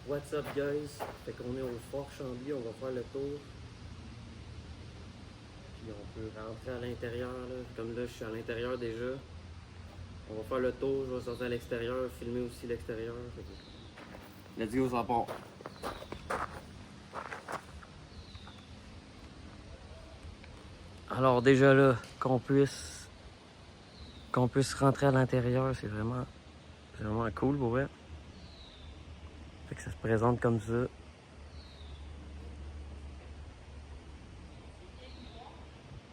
What's up guys? Fait qu'on est au Fort Chambly, on va faire le tour. Puis on peut rentrer à l'intérieur là. Comme là je suis à l'intérieur déjà. On va faire le tour, je vais sortir à l'extérieur, filmer aussi l'extérieur. Let's go, ça part. Alors déjà là, qu'on puisse rentrer à l'intérieur, c'est vraiment cool pour vrai. Fait que ça se présente comme ça.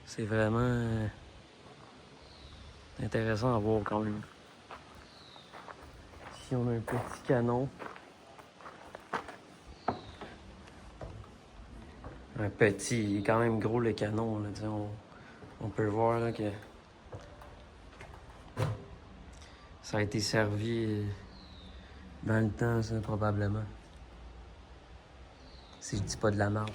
C'est vraiment intéressant à voir quand même. Ici on a un petit canon. Un petit, il est quand même gros le canon. Là, on peut voir là, que ça a été servi dans le temps, ça, probablement. Si je dis pas de la merde.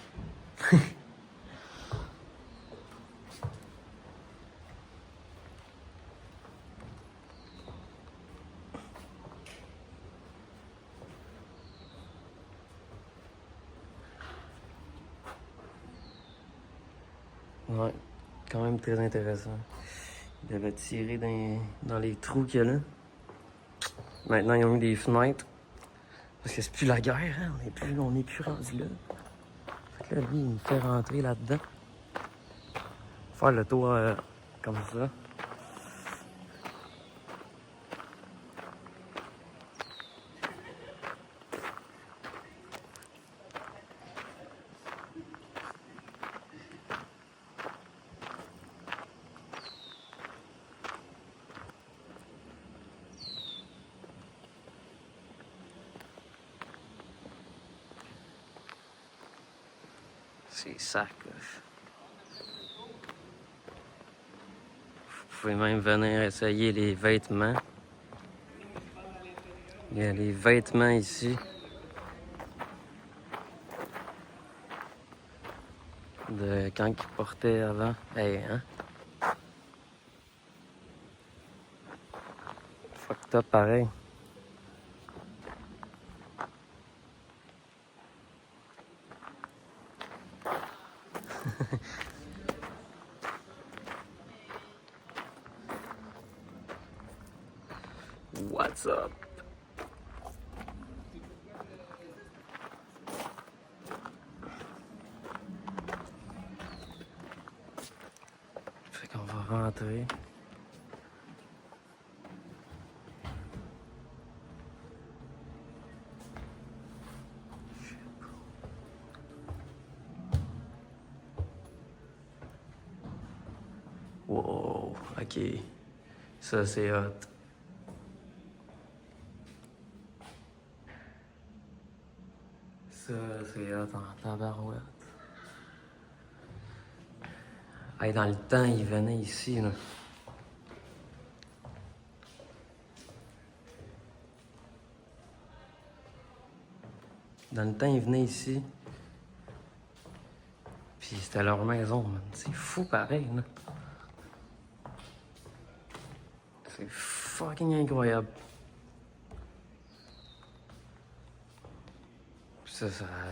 Ouais, quand même très intéressant. Il avait tiré dans les trous qu'il y a là. Maintenant, ils ont mis des fenêtres. Parce que c'est plus la guerre, hein? On est plus rendu là. Fait que là, lui, il me fait rentrer là-dedans. Faire le tour comme ça. C'est sac, là. Vous pouvez même venir essayer les vêtements. Il y a les vêtements ici. De quand ils portaient avant. Hey, hein? Fucked up pareil. What's up? Fait qu'on va rentrer. Wow, ok. Ça c'est hot. Ça c'est hot en tabarouette. Hey, dans le temps, il venait ici, là. Dans le temps, ils venaient ici. Puis c'était leur maison, man. C'est fou pareil, là. C'est fucking incroyable.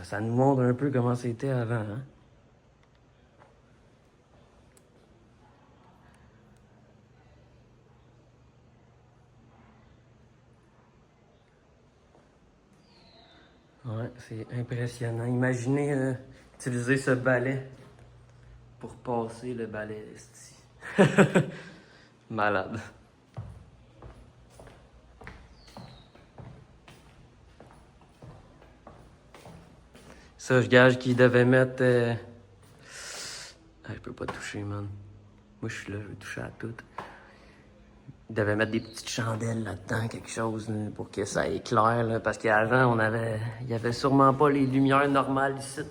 Ça nous montre un peu comment c'était avant, hein. Ouais, c'est impressionnant. Imaginez utiliser ce balai pour passer le balai ici. Malade. Ça, je gage qu'ils devaient mettre... Ah, je peux pas toucher, man. Moi, je suis là, je vais toucher à tout. Ils devaient mettre des petites chandelles là-dedans, quelque chose, là, pour que ça éclaire, là, parce qu'avant, il y avait sûrement pas les lumières normales ici.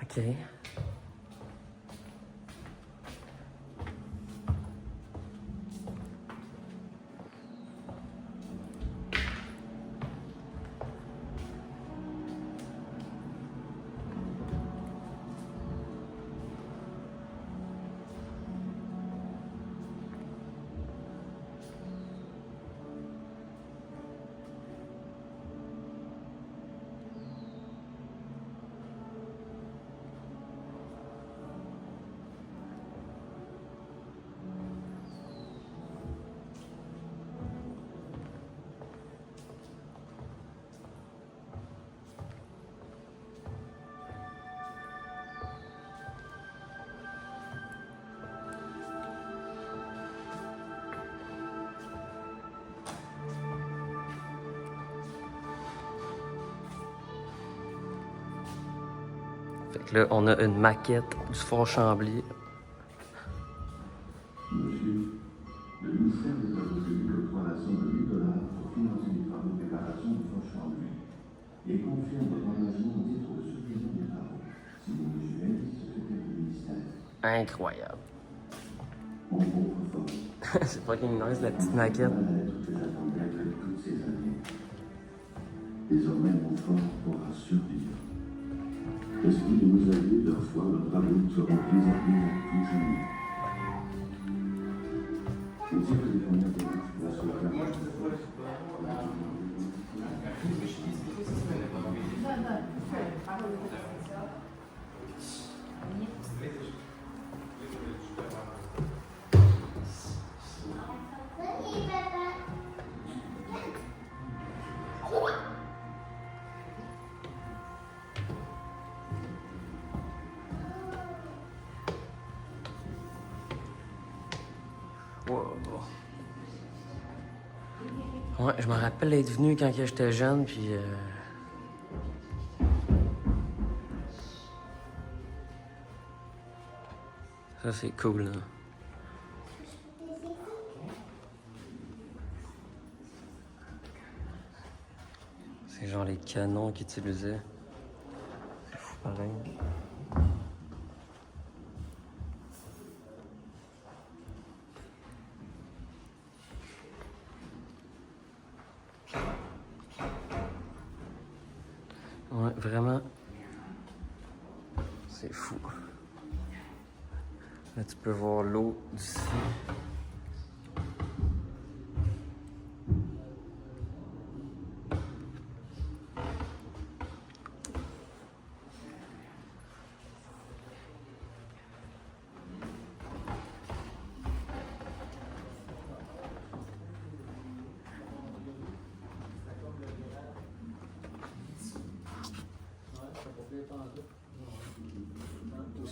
OK. Fait que là, on a une maquette du Fort Chambly. Monsieur, le ministère vous a voté une octroyation de 1 000 $ pour financer les travaux de réparation du Fort Chambly et confirme votre engagement au titre de surveillant des travaux. Signé M. Henry, secrétaire du ministère. Incroyable. En votre force. C'est fucking nice, la petite maquette. Voilà la lettre que j'attendais après toutes ces années. Désormais, mon fort pourra survivre. Esprit de nos alliés, leur foi, leurs travaux seront préservés à tout jamais. Au titre des premières démarches pour la sauvegarde. Wow. Ouais, je me rappelle être venu quand j'étais jeune, puis ça, c'est cool, là. C'est genre les canons qu'ils utilisaient. C'est fou, pareil. Ouais, vraiment. C'est fou. Là, tu peux voir l'eau d'ici.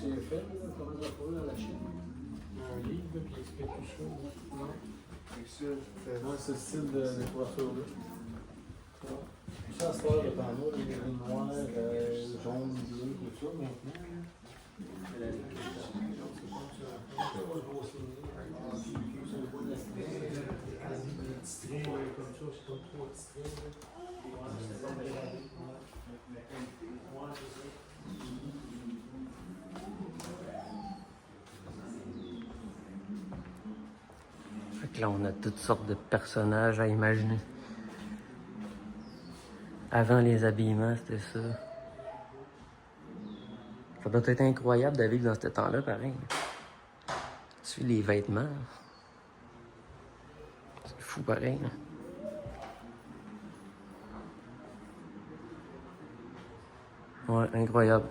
C'est fait, là, comment ça va à la Chine? Un livre qui explique tout ça. Non? C'est moi ce style de décoration-là. Ça, c'est pas le panneau, les lignes noires, jaune, bleu, tout ça, maintenant. Fait que là, on a toutes sortes de personnages à imaginer. Avant les habillements, c'était ça. Ça doit être incroyable de vivre dans ce temps-là, pareil. Tu les vêtements. C'est fou, pareil. Ouais, incroyable.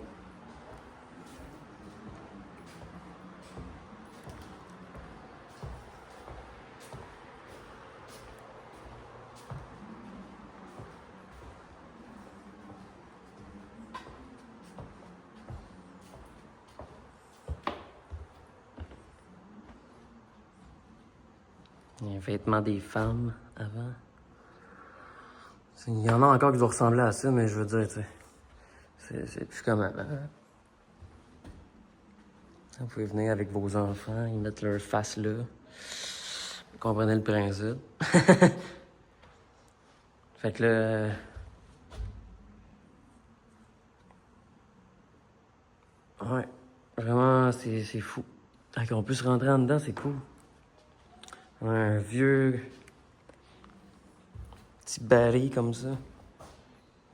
Les vêtements des femmes avant. Il y en a encore qui doivent ressembler à ça, mais je veux dire, tu sais, c'est plus comme avant. Vous pouvez venir avec vos enfants, ils mettent leur face là. Vous comprenez le principe. Fait que là... Ouais, vraiment, c'est fou. Fait qu'on peut se rentrer en dedans, c'est cool. Un vieux... petit baril comme ça.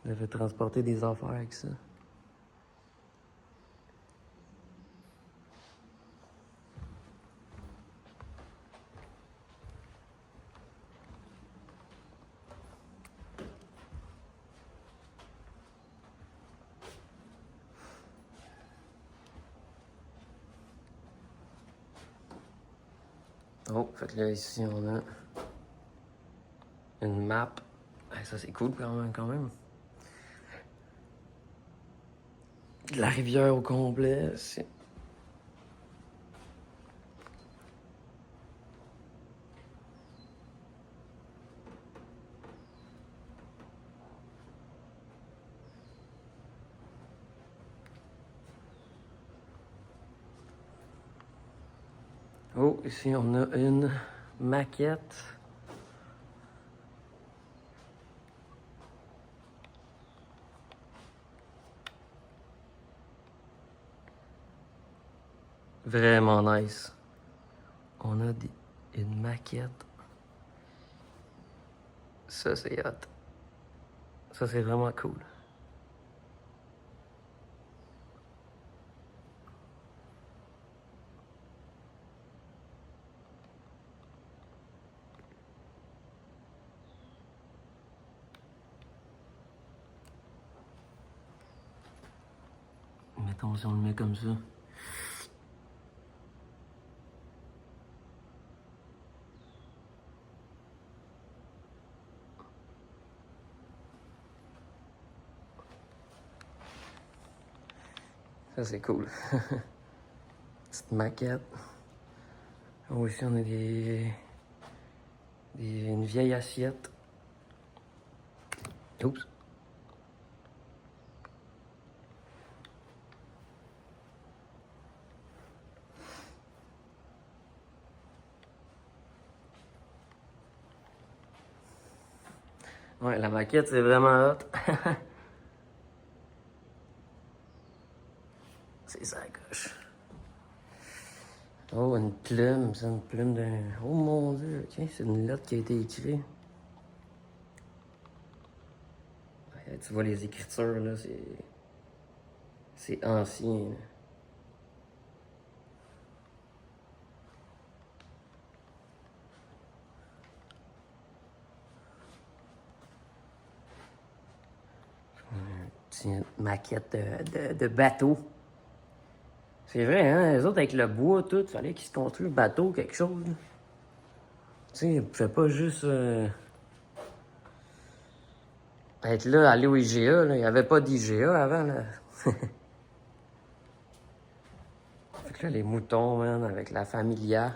Il avait transporté des affaires avec ça. Oh, fait que là, ici, on a une map. Hey, ça, c'est cool quand même. La rivière au complet, c'est... Oh, ici on a une maquette. Vraiment nice. On a une maquette. Ça, c'est hot. Ça, c'est vraiment cool. Mettons si on le met comme ça. Ça, c'est cool. Petite maquette. Oh, ici, on a une vieille assiette. Oups. Ouais, la maquette, c'est vraiment hot. C'est ça, gauche. Oh, une plume. C'est une plume d'un... Oh mon Dieu. Tiens, c'est une lettre qui a été écrite. Ouais, tu vois les écritures, là, c'est ancien. Là. Une maquette de bateau. C'est vrai, hein? Les autres, avec le bois, tout, il fallait qu'ils se construisent un bateau, quelque chose. Tu sais, ils ne pouvaient pas juste être là, aller au IGA. Là. Il n'y avait pas d'IGA avant. Là. Fait que là, les moutons, man, avec la familia.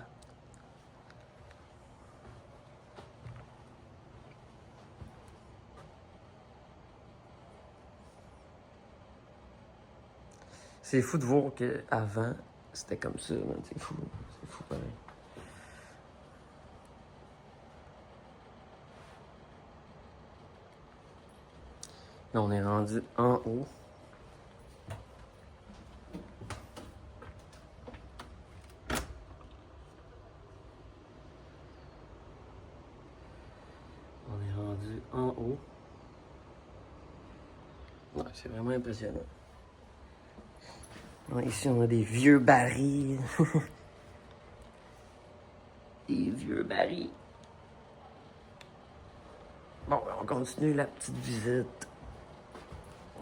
C'est fou de voir qu'avant, c'était comme ça, man. C'est fou. C'est fou, pareil. Là, on est rendu en haut. On est rendu en haut. Ouais, c'est vraiment impressionnant. Ouais, ici, on a des vieux barils. Des vieux barils. Bon, on continue la petite visite.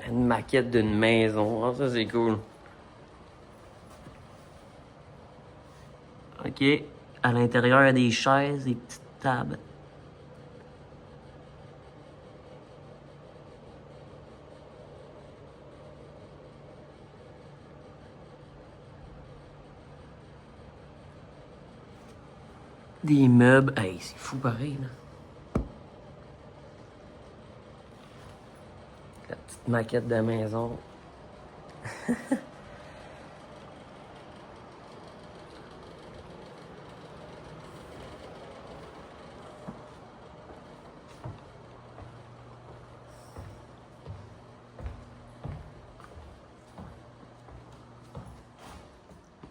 Une maquette d'une maison. Oh, ça, c'est cool. OK. À l'intérieur, il y a des chaises, des petites tables. Des meubles. Hey, c'est fou pareil, là. La petite maquette de la maison.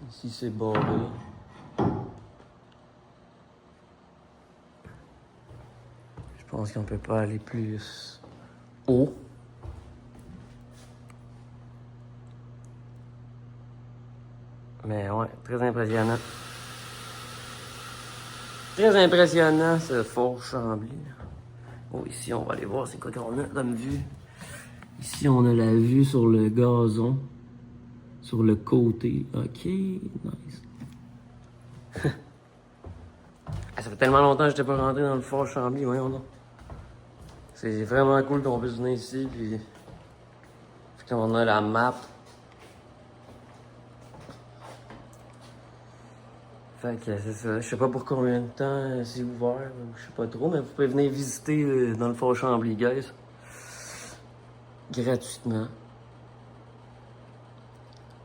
Ici, c'est barré. Je pense qu'on peut pas aller plus haut. Mais ouais, très impressionnant. Très impressionnant, ce fort Chambly. Oh, ici, on va aller voir c'est quoi qu'on a comme vue. Ici, on a la vue sur le gazon. Sur le côté. OK, nice. Ah, ça fait tellement longtemps que j'étais pas rentré dans le fort Chambly, voyons donc. C'est vraiment cool qu'on puisse venir ici, puis qu'on a la map. Fait que c'est ça. Je sais pas pour combien de temps c'est ouvert, je sais pas trop, mais vous pouvez venir visiter dans le fort Chambly, guys. Gratuitement.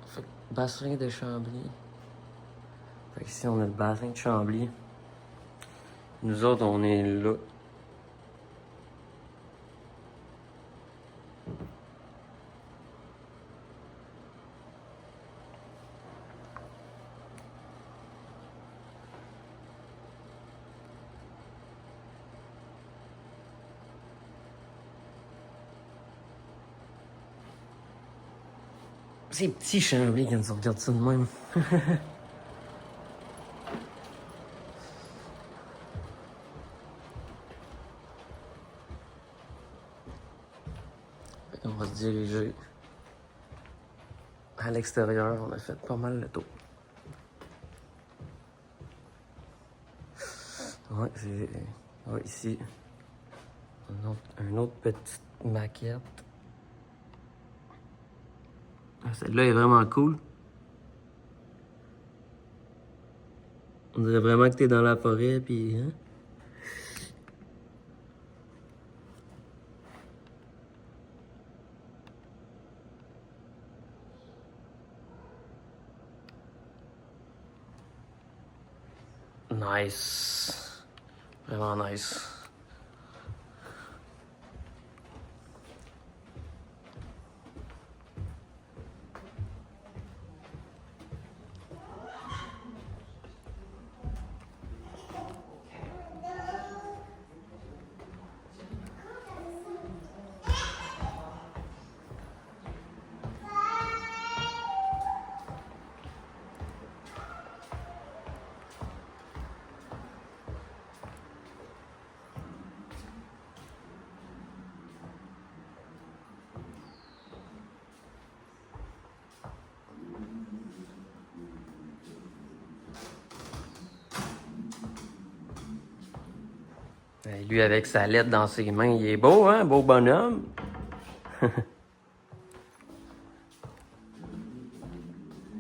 Fait que bassin de Chambly. Fait ici, on a le bassin de Chambly. Nous autres, on est là. C'est petit Chambly quand on regarde ça de même. On va se diriger à l'extérieur. On a fait pas mal le tour. Ouais, c'est... Ouais, ici, un autre petite maquette. Ah, celle-là est vraiment cool. On dirait vraiment que t'es dans la forêt, puis... Hein? Nice. Vraiment nice. Lui, avec sa lettre dans ses mains, il est beau, hein? Beau bonhomme.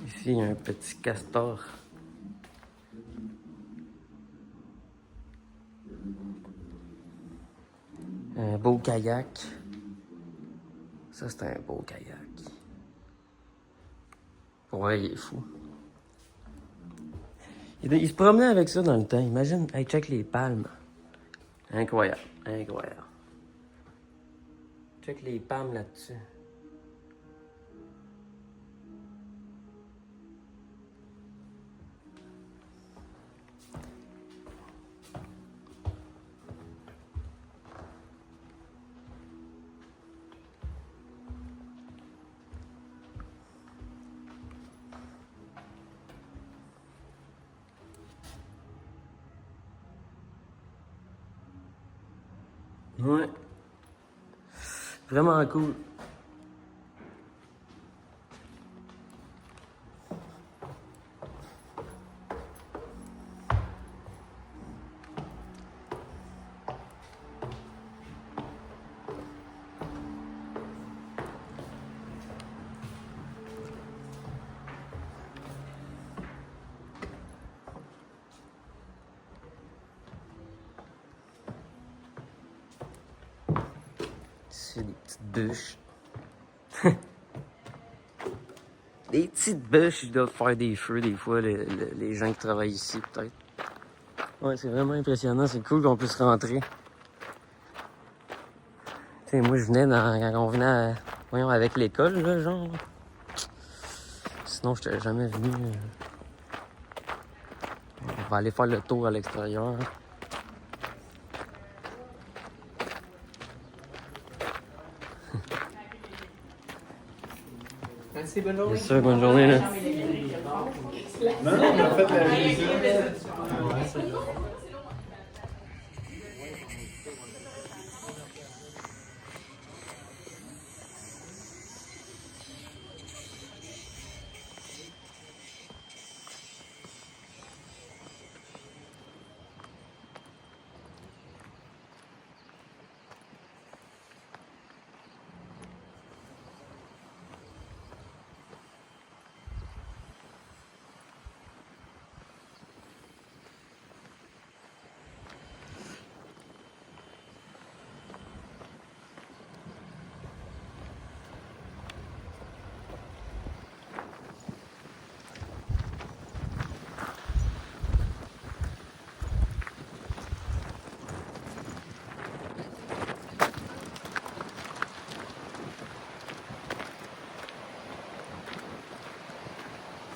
Ici, il y a un petit castor. Un beau kayak. Ça, c'est un beau kayak. Ouais, il est fou. Il se promenait avec ça dans le temps. Imagine, hey, check les palmes. Incroyable, incroyable. Check les palmes là-dessus. Ouais. Vraiment cool. C'est des petites bûches. Des petites bûches, ils doivent faire des feux des fois, les gens qui travaillent ici, peut-être. Ouais, c'est vraiment impressionnant. C'est cool qu'on puisse rentrer. Tu sais, moi, je venais quand on venait voyons, avec l'école, là, genre. Sinon, je n'étais jamais venu. On va aller faire le tour à l'extérieur. Merci, bonne journée. Bien sûr, bonne journée, là. Non, on a fait la visite.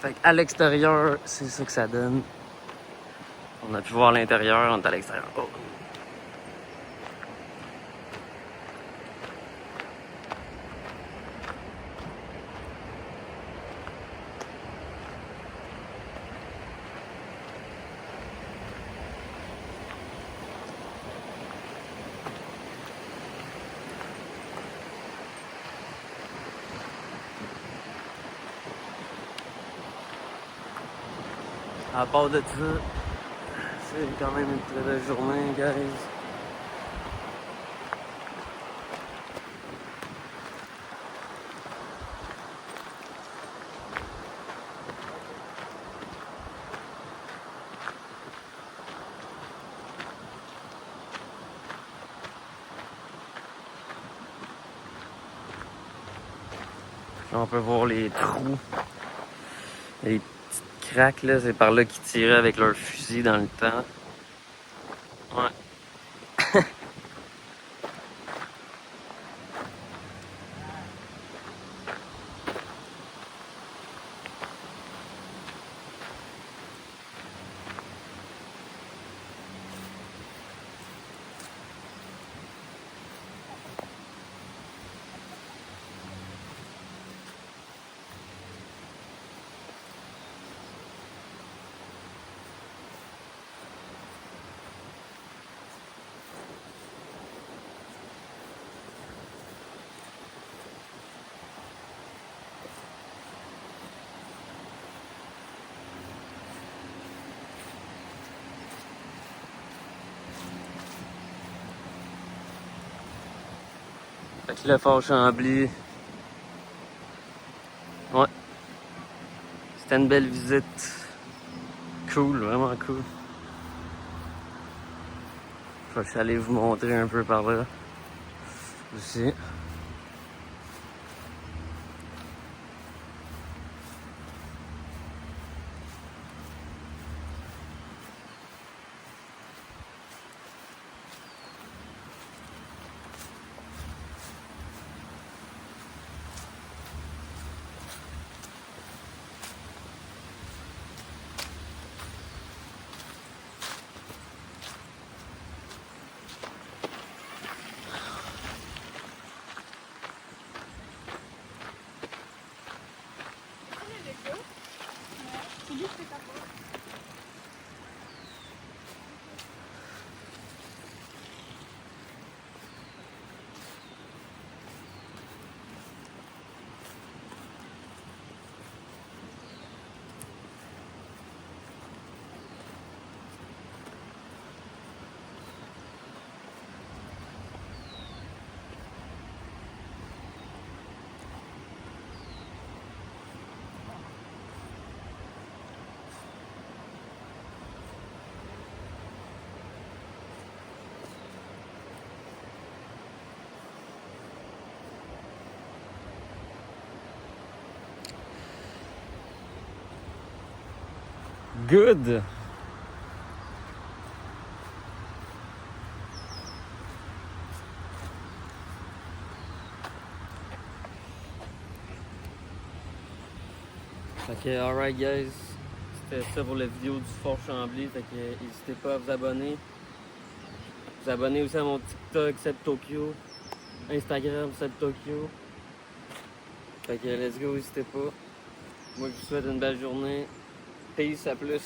Fait qu'à l'extérieur, c'est ça que ça donne. On a pu voir l'intérieur, on est à l'extérieur. Oh. À part de ça, c'est quand même une très belle journée, guys. Là, on peut voir les trous. Les petites craques, là, c'est par là qu'ils tiraient avec leur fusil dans le temps. Ouais. Fait que le Fort Chambly. Ouais. C'était une belle visite. Cool, vraiment cool. Je vais aller vous montrer un peu par là. Aussi. Good! Fait que, alright guys, c'était ça pour la vidéo du Fort Chambly. Fait que, n'hésitez pas à vous abonner. Vous abonnez aussi à mon TikTok, Seb Tokyo, Instagram, Seb Tokyo. Fait que, let's go, n'hésitez pas. Moi, je vous souhaite une belle journée. Peace, à plus.